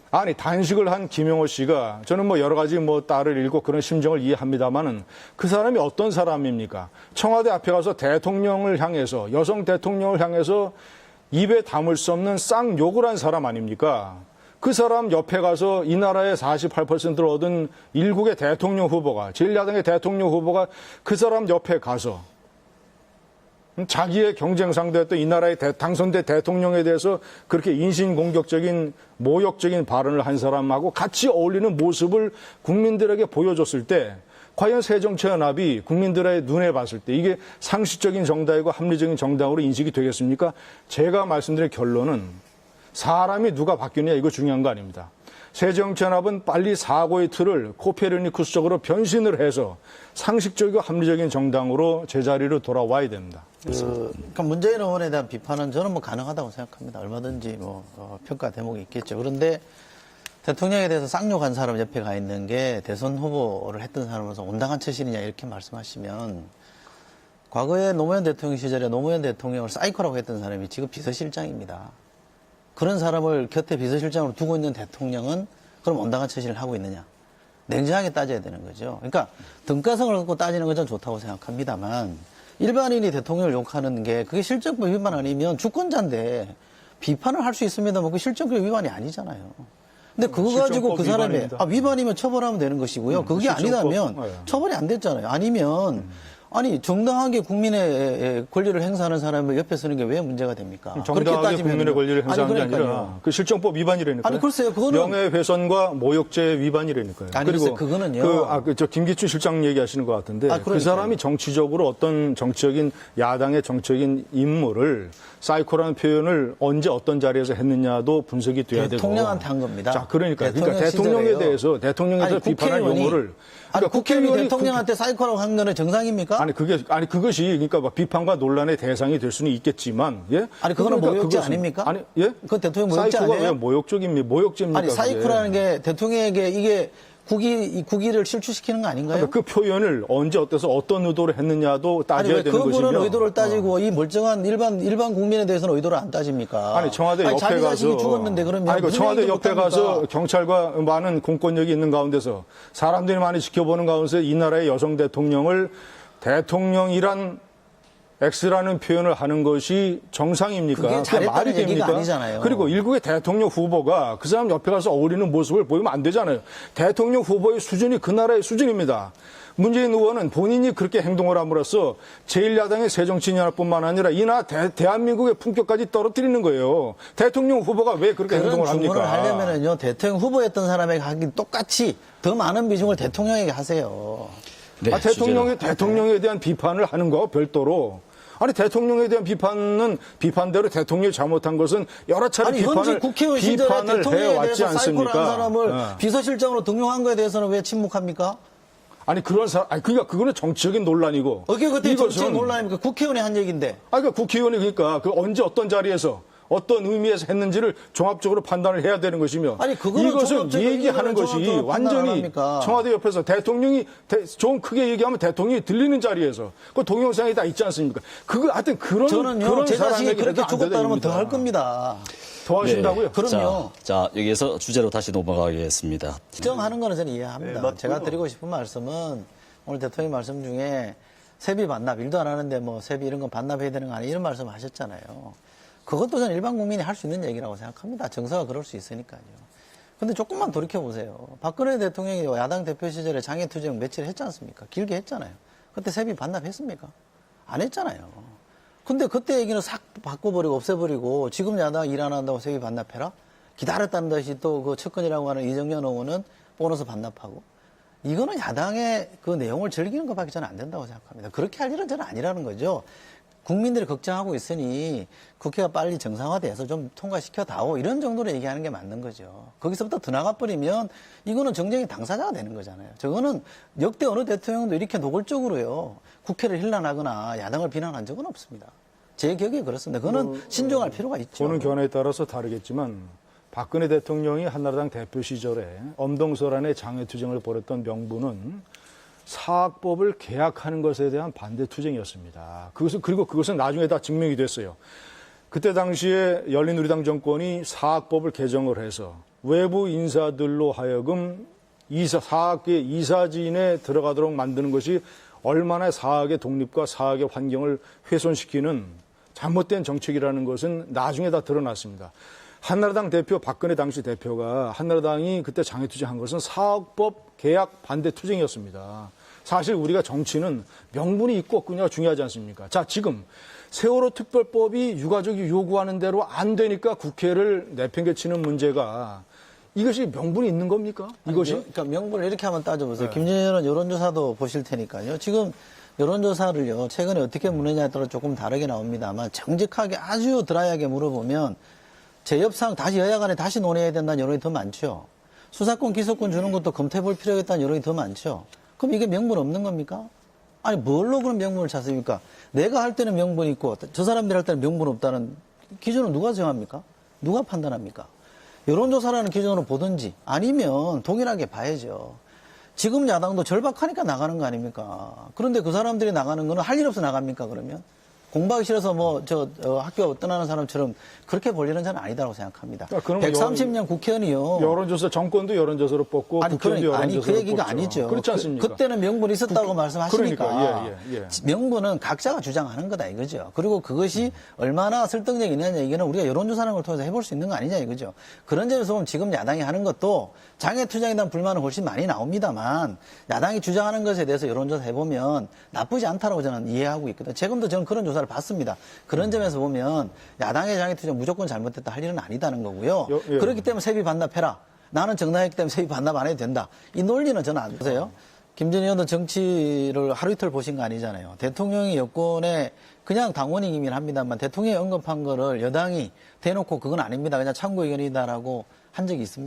아니, 단식을 한 김영호 씨가 저는 뭐 여러 가지 뭐 딸을 잃고 그런 심정을 이해합니다만은 그 사람이 어떤 사람입니까? 청와대 앞에 가서 대통령을 향해서, 여성 대통령을 향해서 입에 담을 수 없는 쌍욕을 한 사람 아닙니까? 그 사람 옆에 가서 이 나라의 48%를 얻은 일국의 대통령 후보가, 제1야당의 대통령 후보가 그 사람 옆에 가서 자기의 경쟁 상대였던 이 나라의 당선된 대통령에 대해서 그렇게 인신공격적인 모욕적인 발언을 한 사람하고 같이 어울리는 모습을 국민들에게 보여줬을 때 과연 새정치연합이 국민들의 눈에 봤을 때 이게 상식적인 정당이고 합리적인 정당으로 인식이 되겠습니까? 제가 말씀드린 결론은 사람이 누가 바뀌느냐 이거 중요한 거 아닙니다. 새정치연합은 빨리 사고의 틀을 코페르니쿠스적으로 변신을 해서 상식적이고 합리적인 정당으로 제자리로 돌아와야 됩니다. 그러니까 문재인 의원에 대한 비판은 저는 뭐 가능하다고 생각합니다. 얼마든지 평가 대목이 있겠죠. 그런데 대통령에 대해서 쌍욕한 사람 옆에 가 있는 게 대선 후보를 했던 사람으로서 온당한 처신이냐 이렇게 말씀하시면 과거에 노무현 대통령 시절에 노무현 대통령을 사이코라고 했던 사람이 지금 비서실장입니다. 그런 사람을 곁에 비서실장으로 두고 있는 대통령은 그럼 온당한 처신을 하고 있느냐. 냉정하게 따져야 되는 거죠. 그러니까 등가성을 갖고 따지는 건 전 좋다고 생각합니다만 일반인이 대통령을 욕하는 게 그게 실정법 위반 아니면 주권자인데 비판을 할 수 있습니다만 그 실정법 위반이 아니잖아요. 근데 그거 가지고 그 사람이 위반이면 처벌하면 되는 것이고요. 그게 아니다면 처벌이 안 됐잖아요. 아니면 아니 정당하게 국민의 권리를 행사하는 사람을 옆에 서는 게 왜 문제가 됩니까? 정당하게 국민의 권리를 행사하는 게 아니라 그 실정법 위반이라니까요. 아니 글쎄요, 그거는 명예훼손과 모욕죄 위반이라니까요. 아니, 그리고 그거는요. 저 김기춘 실장 얘기하시는 것 같은데 그 사람이 정치적으로 어떤 정치적인 야당의 정치적인 임무를 사이코라는 표현을 언제 어떤 자리에서 했느냐도 분석이 돼야 되고. 대통령한테 한 겁니다. 자, 그러니까 대통령에 대해서 비판할 용어를 국회의원이 대통령한테 사이코라고 한 거는 정상입니까? 그것이 그러니까 막 비판과 논란의 대상이 될 수는 있겠지만, 예? 아니 그거는 모욕죄 아닙니까? 아니, 예? 그건 대통령 모욕죄 아니에요? 사이코가 왜 모욕죄입니까? 아니 사이코라는 게 대통령에게 이게 국의를 실추시키는 거 아닌가요? 그 표현을 언제 어때서 어떤 의도로 했느냐도 따져야 되는 것이죠. 그분은 의도를 따지고 이 멀쩡한 일반 국민에 대해서는 의도를 안 따집니까? 아니 청와대 옆에 자기 가서 자식이 죽었는데 그러면 청와대 옆에 가서 경찰과 많은 공권력이 있는 가운데서 사람들이 많이 지켜보는 가운데서 이 나라의 여성 대통령을 대통령이란 X라는 표현을 하는 것이 정상입니까? 그게 잘했다는 얘기가 아니잖아요. 그리고 일국의 대통령 후보가 그 사람 옆에 가서 어울리는 모습을 보이면 안 되잖아요. 대통령 후보의 수준이 그 나라의 수준입니다. 문재인 의원은 본인이 그렇게 행동을 함으로써 제1야당의 새정치연합뿐만 아니라 이 나라 대한민국의 품격까지 떨어뜨리는 거예요. 대통령 후보가 왜 그렇게 행동을 합니까? 그런 주문을 하려면요 대통령 후보였던 사람에게 하긴 똑같이 더 많은 비중을 대통령에게 하세요. 네, 대통령에 대한 비판을 하는 거와 별도로 아니 대통령에 대한 비판은 비판대로 대통령이 잘못한 것은 여러 차례 비판을 해왔지 않습니까? 사이코라는 사람을 비서실장으로 등용한 거에 대해서는 왜 침묵합니까? 아니 그런 사람 그러니까 그거는 정치적인 논란이고. 그때 정치적 논란입니까? 국회의원이 한 얘기인데. 그러니까 국회의원이 그러니까 언제 어떤 자리에서 어떤 의미에서 했는지를 종합적으로 판단을 해야 되는 것이며 이것은 얘기하는 것이 완전히 청와대 옆에서 대통령이 좀 크게 얘기하면 대통령이 들리는 자리에서 그 동영상이 다 있지 않습니까? 하여튼 그런 제 자식이 그렇게 죽었다 그러면 더 할 겁니다. 더 하신다고요? 네, 그럼요. 자, 여기에서 주제로 다시 넘어가겠습니다. 걱정하는 거는 저는 이해합니다. 네, 제가 드리고 싶은 말씀은 오늘 대통령 말씀 중에 세비 반납, 일도 안 하는데 뭐 세비 이런 건 반납해야 되는 거 아니에요? 이런 말씀 하셨잖아요. 그것도 저는 일반 국민이 할 수 있는 얘기라고 생각합니다. 정서가 그럴 수 있으니까요. 근데 조금만 돌이켜보세요. 박근혜 대통령이 야당 대표 시절에 장애투쟁 며칠 했지 않습니까? 길게 했잖아요. 그때 세비 반납했습니까? 안 했잖아요. 근데 그때 얘기는 싹 바꿔버리고 없애버리고 지금 야당 일 안 한다고 세비 반납해라? 기다렸다는 듯이 또 그 측근이라고 하는 이정현 의원은 보너스 반납하고 이거는 야당의 그 내용을 즐기는 것밖에 저는 안 된다고 생각합니다. 그렇게 할 일은 저는 아니라는 거죠. 국민들이 걱정하고 있으니 국회가 빨리 정상화돼서 좀 통과시켜다오 이런 정도로 얘기하는 게 맞는 거죠. 거기서부터 더 나가버리면 이거는 정쟁의 당사자가 되는 거잖아요. 저거는 역대 어느 대통령도 이렇게 노골적으로요. 국회를 힐난하거나 야당을 비난한 적은 없습니다. 제 기억에 그렇습니다. 그거는 신중할 필요가 있죠. 보는 견해에 따라서 다르겠지만 박근혜 대통령이 한나라당 대표 시절에 엄동설안의 장외투쟁을 벌였던 명분은 사학법을 개혁하는 것에 대한 반대 투쟁이었습니다. 그리고 그것은 나중에 다 증명이 됐어요. 그때 당시에 열린우리당 정권이 사학법을 개정을 해서 외부 인사들로 하여금 사학계 이사진에 들어가도록 만드는 것이 얼마나 사학의 독립과 사학의 환경을 훼손시키는 잘못된 정책이라는 것은 나중에 다 드러났습니다. 한나라당 대표 박근혜 당시 대표가 한나라당이 그때 장애투쟁한 것은 사학법 개약 반대 투쟁이었습니다. 사실 우리가 정치는 명분이 있고 없느냐가 중요하지 않습니까? 자, 지금 세월호 특별법이 유가족이 요구하는 대로 안 되니까 국회를 내팽개치는 문제가 이것이 명분이 있는 겁니까? 이것이? 그러니까 명분을 이렇게 한번 따져보세요. 김진애 의원은 여론조사도 보실 테니까요. 지금 여론조사를요, 최근에 어떻게 묻느냐에 따라 조금 다르게 나옵니다만 정직하게 아주 드라이하게 물어보면 재협상 다시 여야 간에 다시 논의해야 된다는 여론이 더 많죠. 수사권, 기소권 주는 것도 검토해 볼 필요가 있다는 여론이 더 많죠. 그럼 이게 명분 없는 겁니까? 아니, 뭘로 그런 명분을 찾습니까? 내가 할 때는 명분이 있고 저 사람들이 할 때는 명분 없다는 기준을 누가 정합니까? 누가 판단합니까? 여론조사라는 기준으로 보든지 아니면 동일하게 봐야죠. 지금 야당도 절박하니까 나가는 거 아닙니까? 그런데 그 사람들이 나가는 거는 할 일 없어 나갑니까, 그러면? 공부하기 싫어서 학교 떠나는 사람처럼 그렇게 볼 일은 저는 아니다라고 생각합니다. 130년 국회의원이요. 여론조사, 정권도 여론조사로 뽑고 국회의원도 여론조사로 그 얘기가 뽑죠. 아니죠. 그렇지 않습니까? 그때는 명분이 있었다고 말씀하시니까. 그러니까, 예. 명분은 각자가 주장하는 거다 이거죠. 그리고 그것이 얼마나 설득력이 있느냐 얘기는 우리가 여론조사라는 걸 통해서 해볼 수 있는 거 아니냐 이거죠. 그런 점에서 보면 지금 야당이 하는 것도 장애투쟁에 대한 불만은 훨씬 많이 나옵니다만 야당이 주장하는 것에 대해서 여론조사 해보면 나쁘지 않다라고 저는 이해하고 있거든요. 지금도 저는 그런 조사를 봤습니다. 그런 점에서 보면 야당의 장애투쟁 무조건 잘못됐다 할 일은 아니다는 거고요. 그렇기 때문에 세비 반납해라. 나는 정당했기 때문에 세비 반납 안 해도 된다. 이 논리는 저는 안 보세요. 김진애 의원도 정치를 하루 이틀 보신 거 아니잖아요. 대통령이 여권에 그냥 당원이긴 합니다만 대통령이 언급한 거를 여당이 대놓고 그건 아닙니다. 그냥 참고 의견이다라고 한 적이 있습니다.